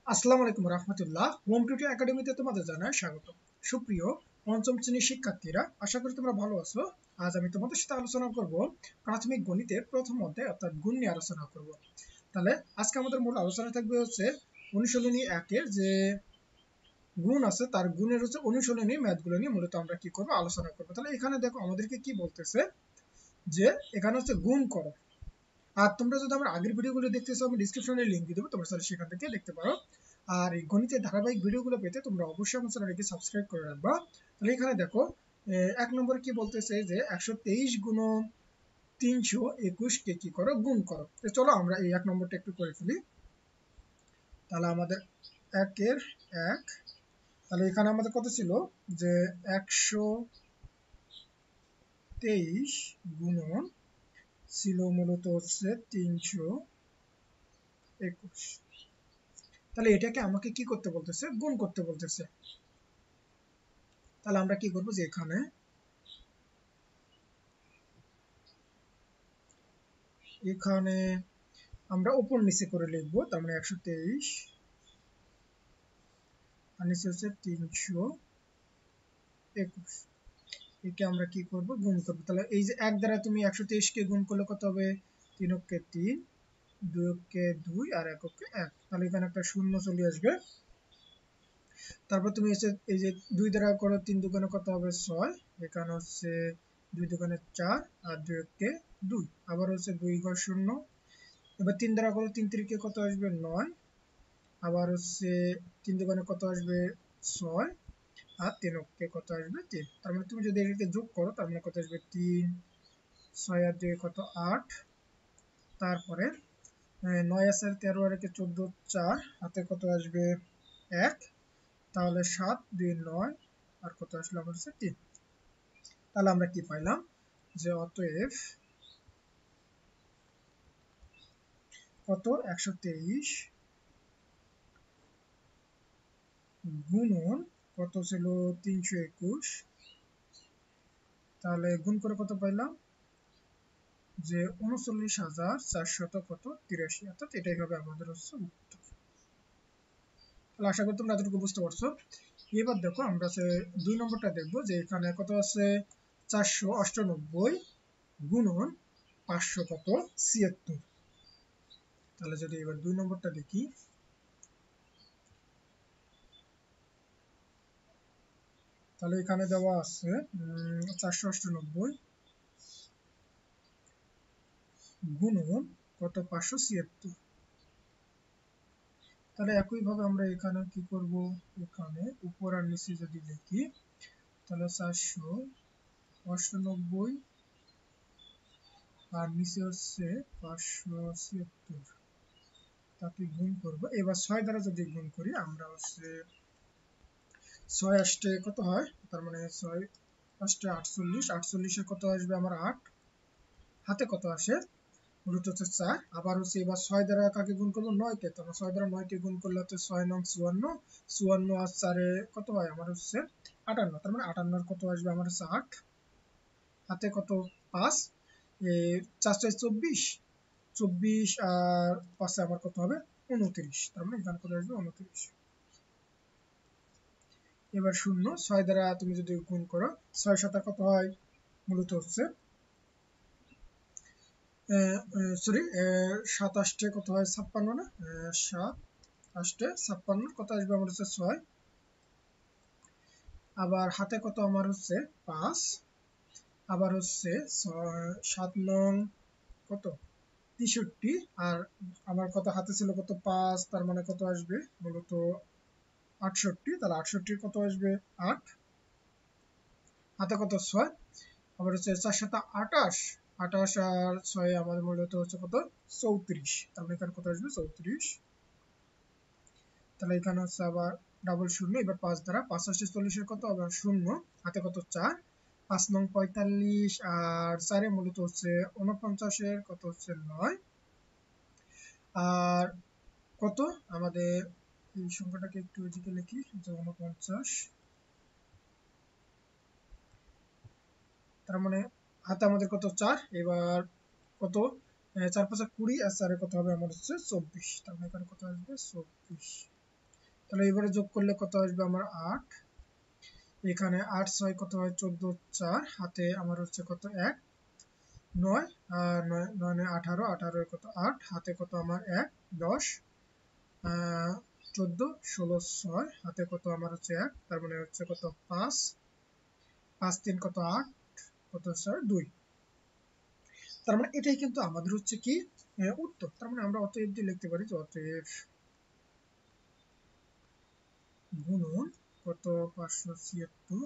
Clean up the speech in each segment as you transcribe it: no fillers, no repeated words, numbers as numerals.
আসসালামু আলাইকুম রহমতুল্লাহ। Home tutor একাডেমিতে তোমাদের জানাই স্বাগত। সুপ্রিয় পঞ্চম শ্রেণীর শিক্ষার্থীরা, আশা করি তোমরা ভালো আছো। আজ আমি তোমাদের সাথে আলোচনা করব প্রাথমিক গণিতের প্রথম অধ্যায় অর্থাৎ গুণ নিয়ে আলোচনা করব। তাহলে আজকে আমাদের মূল আলোচনা থাকবে হচ্ছে অনুশীলনী একের যে গুণ আছে তার গুণের হচ্ছে অনুশীলনী ম্যাথগুলো নিয়ে মূলত আমরা কি করবো আলোচনা করবো। তাহলে এখানে দেখো আমাদেরকে কি বলতেছে যে এখানে হচ্ছে গুণ করো। আর তোমরা যদি আমার আগের ভিডিওগুলো দেখতে চাও আমি ডিসক্রিপশনে লিংক দিয়ে দেবো, তোমরা তাহলে সেখান থেকে দেখতে পারো। আর এই গণিতের ধারাবাহিক ভিডিওগুলো পেতে তোমরা অবশ্যই আমার চ্যানেলটিকে সাবস্ক্রাইব করে রাখবা। তাহলে এখানে দেখো এক নম্বরে কি বলতেছে যে 123 গুণন 321 কে কি করো গুণ করো। তো চলো আমরা এই এক নম্বরটা একটু করে ফেলি। তাহলে আমাদের একের এক, তাহলে এখানে আমাদের কত ছিল যে 123 গুণন ছিল মূলত হচ্ছে 321। তাহলে এটাকে আমাকে কি করতে বলতেছে গুণ করতে বলতেছে। তাহলে আমরা কি করব যে এখানে আমরা উপর নিচে করে লিখবো। তার মানে 123 আর নিচে হচ্ছে 321, একে আমরা কি করব গুণ করব। তাহলে এই যে এক দ্বারা তুমি 123 কে গুণ করলে কত হবে? 3 কে 3, 2 কে 2 আর 1 কে 1। তাহলে এখানে একটা শূন্য চলে আসবে। তারপর তুমি এসে এই যে 2 দ্বারা করো 3 দুগুণে কত হবে 6, এখানে হচ্ছে 2 দুগুণে 4 আর 2 কে 2, আবার হচ্ছে 2 ঘর 0। এবার 3 দ্বারা করো 3 3 কে কত আসবে 9, আবার হচ্ছে 3 দুগুণে কত আসবে 6 আর 3 কে কত আসবে 3। তার মানে তুমি যদি এটাকে যোগ করো তার মানে কত আসবে 3, 6 আর 2 কত 8। তারপরে 9 আর 4 13 আর 1 14, 4 হাতে কত আসবে 1। তাহলে 7 2 9 আর কত আসলে আমার হচ্ছে 3। তাহলে আমরা কি পাইলাম যে অতএব কত 123 গুণন কত ছিল 321, তাহলে গুণ করে কত পাইলাম যে 39,400 কত 83, অর্থাৎ এটাই হবে আমাদের হচ্ছে উত্তর। তাহলে আশা করি তোমরা এতটুকু বুঝতে পারছো। এবার দেখো আমরা 2 নম্বরটা দেখবো যে এখানে কত আছে 498 গুণন 500 কত 76। তাহলে যদি এবার 2 নম্বরটা দেখি, তাহলে এখানে দেওয়া আছে 498 গুণন কত 576। তাহলে একইভাবে আমরা এখানে কি করব, এখানে উপর আর নিচে যদি লিখি তাহলে 498 আর নিচে হচ্ছে 576, তাকে গুণ করব। এবার 6 দ্বারা যদি গুণ করি আমরা হচ্ছে 6 আষ্টে কত হয়, তার মানে 6 আষ্টে 48, 48 কত আসবে আমার 8, হাতে কত আসে মূলত হচ্ছে 4। আবার হচ্ছে এবার 6 দ্বারা কাকে গুণ করবো 9 কে, তাহলে 6 দ্বারা 9 কে গুণ করলে হচ্ছে 6 নং 54, 54 আর 4 কত হয় আমার হচ্ছে 58, তার মানে 58 কত আসবে আমার হচ্ছে 8, হাতে কত 5, 4 4 24, 24 আর 5 আমার কত হবে 29, তার মানে এখানে কত আসবে 29। এবার 0 6 দ্বারা তুমি যদি গুণ করো 6 7 কত হয় মূলত হচ্ছে সরি 7 8 কত হয় 56 না, 7 8 56 কত আসবে আমার হচ্ছে 6, আবার হাতে কত আমার হচ্ছে 5, আবার হচ্ছে 7 নং কত 63 আর আমার কত হাতে ছিল কত 5, তার মানে কত আসবে মূলত 68, তাহলে 68 কত আসবে 8, হাতে কত 6, আবার হচ্ছে 4 7 28, 28 আর 6 আমাদের মূলত হচ্ছে কত 34, তাহলে এখানে কত আসবে 34। তাহলে এখানে হচ্ছে আবার ডাবল শূন্য। এবার 5 দ্বারা 5 আসছে 40 কত আবার 0, হাতে কত 4, 5 নং 45 আর 4 মূলত হচ্ছে 49 কত হচ্ছে 9, আর কত আমাদের এই সংখ্যাটাকে একটু এদিকে লিখি যে 49, তার মানে হাতে আমাদের কত 4, এবার কত 4 5 20 আর 4 কত হবে আমার হচ্ছে 24, তার মানে এখানে কত আসবে 24। তাহলে এবারে যোগ করলে কত আসবে আমার 8, এখানে 8 6 কত হয় 14 4, হাতে আমার হচ্ছে কত 1 9, আর 9 9 18, 18 কত 8, হাতে কত আমার 1 10, 14 16 6, হাতে কত আমার হচ্ছে 1, তার মানে হচ্ছে কত 5 5 3 কত 8, কত 4 2। তার মানে এটাই কিন্তু আমাদের হচ্ছে কি উত্তর। তার মানে আমরা অতএব দিয়ে লিখতে পারি যে অতএব গুণন কত 576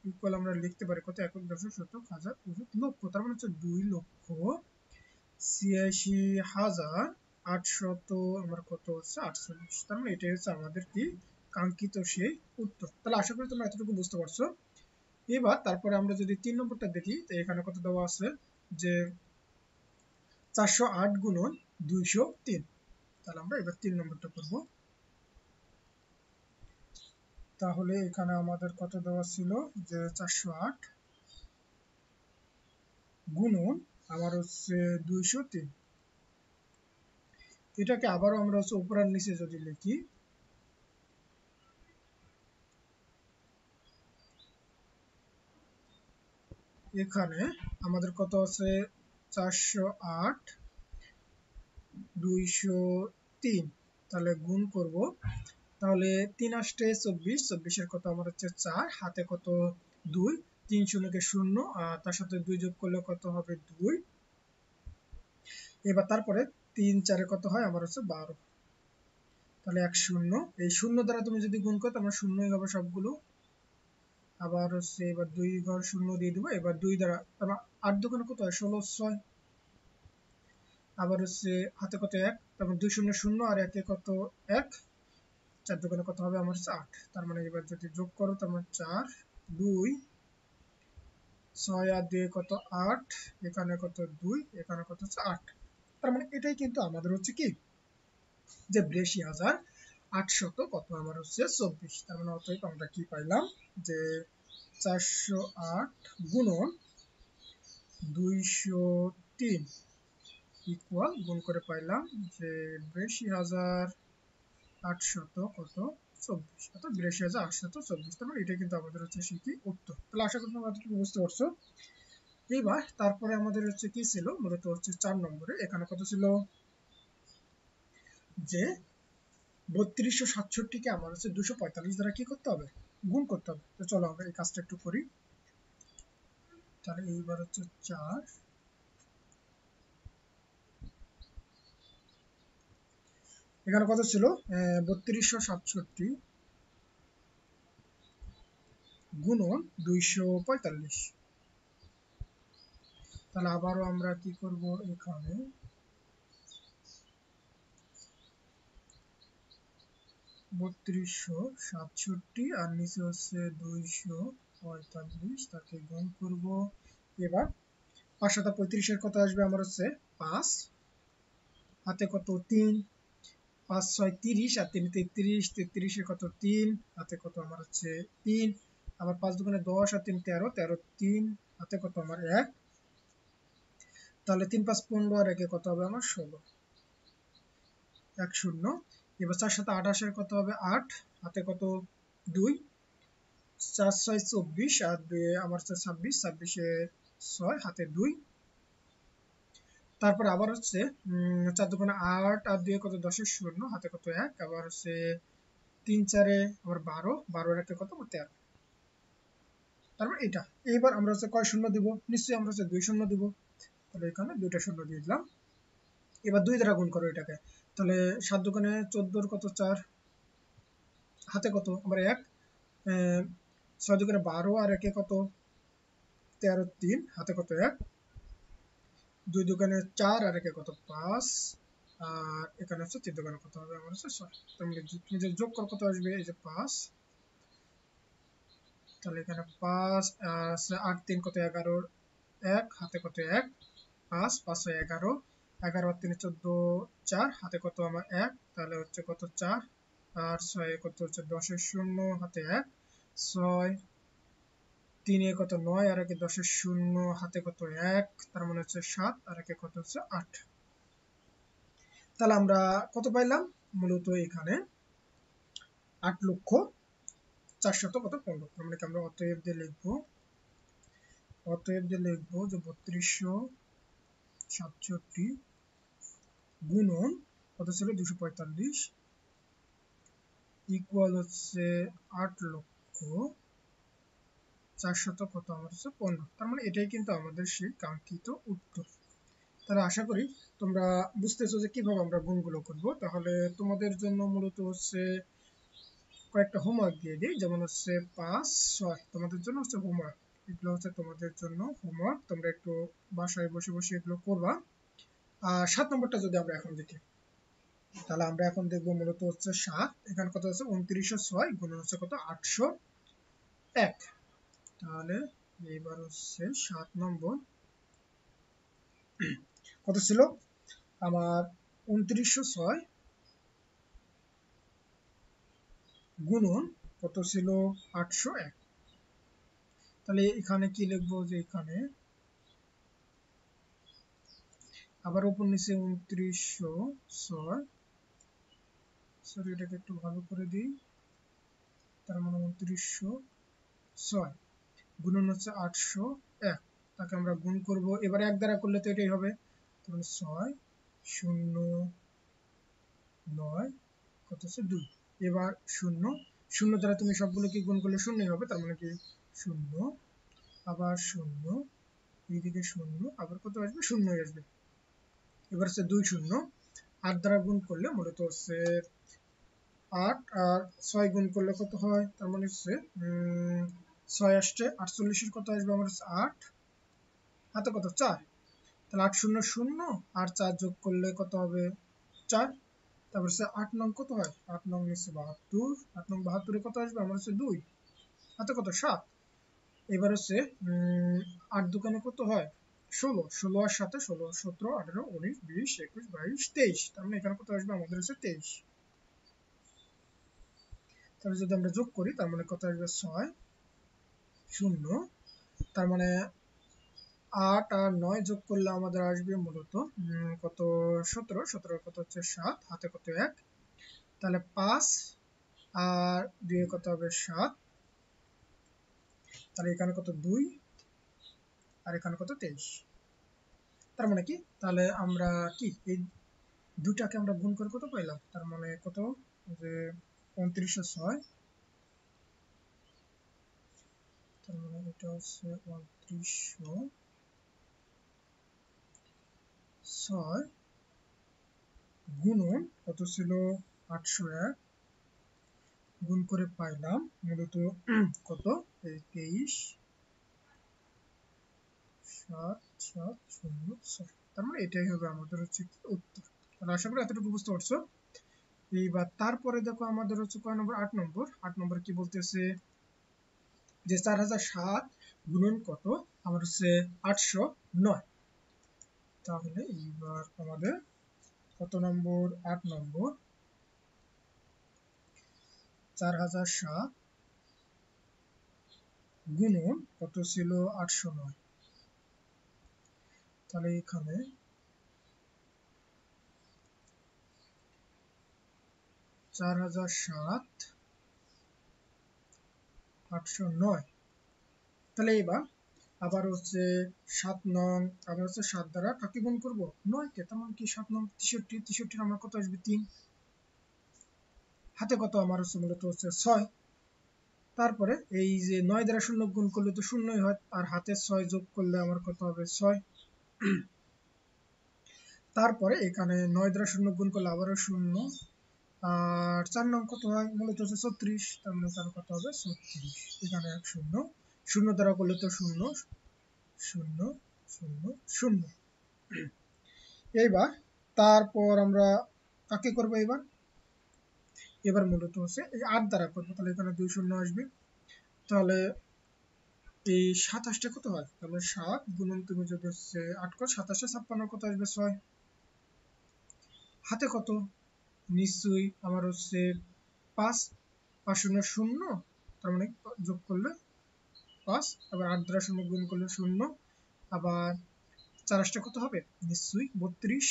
ইকুয়াল আমরা লিখতে পারি কত একক দশক শতক হাজার লক্ষ। তার মানে হচ্ছে 2,86,800 আমার কত হচ্ছে 48। তার মানে এটাই হচ্ছে আমাদের কি কাঙ্ক্ষিত সেই উত্তর। তাহলে আশা করি তোমরা এতটুকু বুঝতে পারছো। এবার তারপরে আমরা যদি 3 নম্বরটা দেখি, তো এখানে কত দেওয়া আছে যে 408 গুণন 203। তাহলে আমরা এবার 3 নম্বরটা করব। তাহলে এখানে আমাদের কত দেওয়া ছিল যে 408 গুণন আমার হচ্ছে 203। এটাকে আবারও আমরা হচ্ছে উপর আর নিচে যদি লিখি, এখানে আমাদের কত আছে 408 203। তাহলে গুণ করব, তাহলে 3 8 24, 24 কত আমার হচ্ছে 4, হাতে কত 2, 3 শূন্যকে 0, আর তার সাথে 2 যোগ করলে কত হবে 2। এবার তারপরে 3 4 কত হয় আমার হচ্ছে 12। তাহলে 1 0, এই 0 দ্বারা তুমি যদি গুণ করো তোমার শূন্যই হবে সবগুলো। আবার হচ্ছে এবার 2 ঘর 0 দিয়ে দেবো। এবার 2 দ্বারা তারপর 8 দোকানে কত হয় 16 6। আবার হচ্ছে হাতে কত 1, তারপর 2 0 0 আর 1 কত 1, 4 দোকানে কত হবে আমার হচ্ছে 8। তার মানে এবার যদি যোগ করো তার মানে 4 2 6 আর 2 কত 8, এখানে কত 2, এখানে কত হচ্ছে 8। তার মানে এটাই কিন্তু আমাদের হচ্ছে কি যে 82,800 কত আমার হচ্ছে 24। তার মানে অতএব আমরা কি পাইলাম যে 408 গুণন 203 ইকুয়াল গুণ করে পাইলাম যে 82,800 কত 24, অর্থাৎ 82,824। তার মানে এটা কিন্তু আমাদের হচ্ছে সেই কি উত্তর। তাহলে আশা করি তোমরা এতটুকু বুঝতে পারছো। এবার তারপরে আমাদের হচ্ছে কি ছিল মূলত হচ্ছে 4 নম্বরে, এখানে কত ছিল যে 3267 কে আমার হচ্ছে 245 দ্বারা কি করতে হবে গুণ করতে হবে। তো চলো আমরা এই কাজটা একটু করি। তাহলে এইবার হচ্ছে 4, এখানে কত ছিল 3267 গুণন 245। তাহলে আবারও আমরা কি করব, এখানে 3267 আর নিচে হচ্ছে 245, তাকে গুণ করব। এবার 5 7 35 কত আসবে আমার হচ্ছে 5, হাতে কত 3, 5 6 30 আর 3 33, 33 কত 3, হাতে কত আমার হচ্ছে 3। আবার 5 দোকানে 10 আর 3 13, 13 3, হাতে কত আমার 1। তাহলে 3 5 15 আর 1 কত হবে আমার 16, 1 0। এবার 4 7 28 কত হবে 8, হাতে কত 2, 4 6 24 আর 2 আমার হচ্ছে 26, 26 6, হাতে 2। তারপর আবার হচ্ছে 4 দোকানে 8 আর 2 কত 10 0, হাতে কত 1। আবার হচ্ছে 3 4 আবার 12, 12 এর 1 কত 13। তারপর এটা এইবার আমরা হচ্ছে কয় শূন্য দিব, নিশ্চয়ই আমরা হচ্ছে 2 শূন্য দিব। তাহলে এখানে 2টা শূন্য দিয়ে দিলাম। এবার 2 দ্বারা গুণ করো এটাকে। তাহলে 7 দোকানে 14 কত 4, হাতে কত আমার 1, 6 দোকানে 12 আর 1 কত 13 3, হাতে কত 1, 2 দোকানে 4 আর 1 কত 5, আর এখানে হচ্ছে 3 দোকানে কত হবে আমার হচ্ছে 6। তুমি যে যোগ করো কত আসবে এই যে 5। তাহলে এখানে 5 8 3 কত 11, 1 হাতে কত 1, 5 5 6 11, 11 আর 3 14 4, হাতে কত আমার 1। তাহলে হচ্ছে কত 4 আর 6 কত হচ্ছে 10 0, হাতে 1 6, 3 কত 9 আর 1 10 0, হাতে কত 1। তার মানে হচ্ছে 7 আর 1 কত হচ্ছে 8। তাহলে আমরা কত পাইলাম মূলত এখানে 8,04,15 তার মানে কি আমরা অতএব দিয়ে লিখবো যে 3267 গুণন কত ছিল 245 ইকুয়াল হচ্ছে 8,04,00 কত আমার হচ্ছে 15 তার মানে এটাই কিন্তু আমাদের সেই কাঙ্ক্ষিত উত্তর। তাহলে আশা করি তোমরা বুঝতেছো যে কিভাবে আমরা গুণগুলো করব। তাহলে তোমাদের জন্য মূলত হচ্ছে কয়েকটা হোমওয়ার্ক দিয়ে দিই, যেমন হচ্ছে 5, 6 তোমাদের জন্য হচ্ছে হোমওয়ার্ক। এগুলো হচ্ছে তোমাদের জন্য হোমওয়ার্ক, তোমরা একটু বাসায় বসে বসে এগুলো করবা। 7 নম্বরটা যদি আমরা এখন দেখি, তাহলে আমরা এখন দেখবো মূলত হচ্ছে 7, এখানে কত আছে 2906 গুণন হচ্ছে কত 801। তাহলে এইবার হচ্ছে 7 নম্বর কত ছিল আমার 2906 গুণন কত ছিল 801। তাহলে এখানে কি লিখবো যে এখানে আবার উপর নিচে 2906, সরি এটাকে একটু ভালো করে দিই, তার মানে 2906 গুণন হচ্ছে 801, তাকে আমরা গুণ করব। এবার এক দ্বারা করলে তো এটাই হবে, তাহলে 6 0 9 কত হচ্ছে 2। এবার 0 0 দ্বারা তুমি সবগুলো কি গুণ করলে শূন্যই হবে, তার মানে কি 0 আবার 0 এইদিকে 0 আবার কত আসবে শূন্যই আসবে। এবার হচ্ছে 2 0 8 দ্বারা গুণ করলে মূলত হচ্ছে 8 আর 6 গুণ করলে কত হয়, তার মানে হচ্ছে 6 আসছে 48 এর কত আসবে আমার হচ্ছে 8 হাতে কত 4, তাহলে 8 0 0 আর 4 যোগ করলে কত হবে 4। তারপর হচ্ছে 8 নং কত হয়, 8 নং নিচ্ছে 72, 8 নং 72 এ কত আসবে আমার হচ্ছে 2 হাতে কত 7। এবার হচ্ছে 8 দোকানে কত হয় 16, 16 আর 7 16 17 18 19 20 21 22 23, তার মানে এখানে কত আসবে আমাদের হচ্ছে 23। তাহলে যদি আমরা যোগ করি তার মানে কত আসবে 6 0, তার মানে 8 আর 9 যোগ করলে আমাদের আসবে মূলত কত 17, 17 কত হচ্ছে 7 হাতে কত 1, তাহলে 5 আর 2 কত হবে 7, তাহলে এখানে কত 2 আর এখানে কত 23। তার মানে কি তাহলে আমরা কি এই দুটাকে আমরা গুণ করে কত পাইলাম, তার মানে কত যে 2906, তার মানে এটা হচ্ছে 2906 গুণন কত ছিল 801, গুণ করে পাইলাম মূলত কত 23 7706, তার মানে এটাই হবে আমাদের হচ্ছে উত্তর। তাহলে আশা করি এতটুকু বুঝতে পারছো। এইবার তারপরে দেখো আমাদের হচ্ছে কয় নম্বর 8 নম্বর, 8 নম্বর কি বলতেছে যে 4007 গুণন কত আমার হচ্ছে 809। তাহলে এইবার আমাদের কত নম্বর 8 নম্বর 4007 গুণন কত ছিল 809। তাহলে এখানে 4007 809, তাহলে এবার আবার হচ্ছে 7 নং আবার হচ্ছে 7 দ্বারা কাকে গুণ করব 9 কে, তার মানে কি 7 নং 63, 63 আমার কত আসবে 3 হাতে কত আমার হচ্ছে মূলত হচ্ছে 6। তারপরে এই যে 9 দ্বারা 0 গুণ করলে তো শূন্যই হয়, আর হাতে 6 যোগ করলে আমার কত হবে 6। তারপরে এখানে 9 দ্বারা 0 গুণ করলে আবারও 0, আর 4 নং কত হয় মূলত হচ্ছে 36, তার মানে তার কত হবে 36, এখানে 1 0 0 দ্বারা করলে তো 0 0 0 0। এইবার তারপর আমরা কাকে করব এবার মূলত হচ্ছে এই 8 দ্বারা করবো, তাহলে এখানে 2 0 আসবে। তাহলে এই 27টা কত হয়, তাহলে 7 গুণন তুমি যদি হচ্ছে 8 করো 27 56 কত আসবে 6 হাতে কত নিশ্চয়ই আমার হচ্ছে 5 5 0 0, তার মানে যোগ করলে 5, আবার 8 দ্বারা 0 গুণ করলে 0, আবার 4 কত হবে নিশ্চয়ই 32,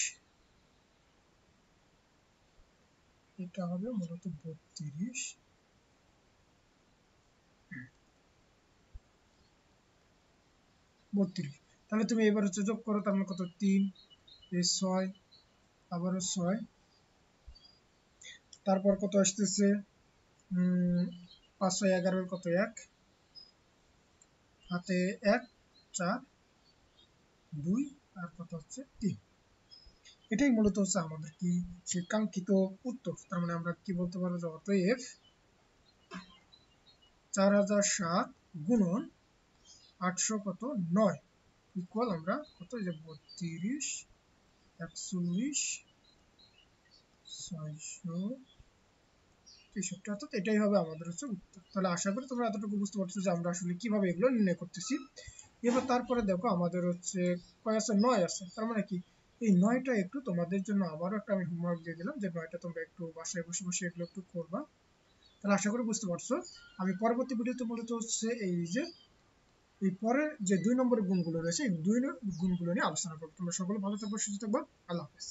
এটা হবে মূলত 32 32। তাহলে তুমি এবার হচ্ছে যোগ করো, তার মানে কত 3, এই 6, আবারও 6, তারপর কত আসতেছে 5 6 11 কত 1, হাতে 1 4 2 আর কত হচ্ছে 3। এটাই মূলত হচ্ছে আমাদের কি সেই কাঙ্ক্ষিত উত্তর। তার মানে আমরা কি বলতে পারবো যে অতএব 4007 গুণন 800 কত 9 ইকুয়াল আমরা কত, যে 32 41 663, অর্থাৎ এটাই হবে আমাদের হচ্ছে উত্তর। তাহলে আশা করি তোমরা এতটুকু বুঝতে পারছো যে আমরা আসলে কিভাবে এগুলো নির্ণয় করতেছি। এবার তারপরে দেখো আমাদের হচ্ছে কয় আছে, 9 আছে। তার মানে কি এই 9টা একটু তোমাদের জন্য আবারও একটা আমি হোমওয়ার্ক দিয়ে দিলাম, যে 9টা তোমরা একটু বাসায় বসে বসে এগুলো একটু করবা। তাহলে আশা করি বুঝতে পারছো। আমি পরবর্তী ভিডিওতে মূলত হচ্ছে এই যে এই পরের যে 2 নম্বরের গুণগুলো রয়েছে এই 2 গুণগুলো নিয়ে আলোচনা করবো। তোমরা সকলে ভালো থাকবে, সুস্থ থাকবে। আল্লাহ হাফেজ।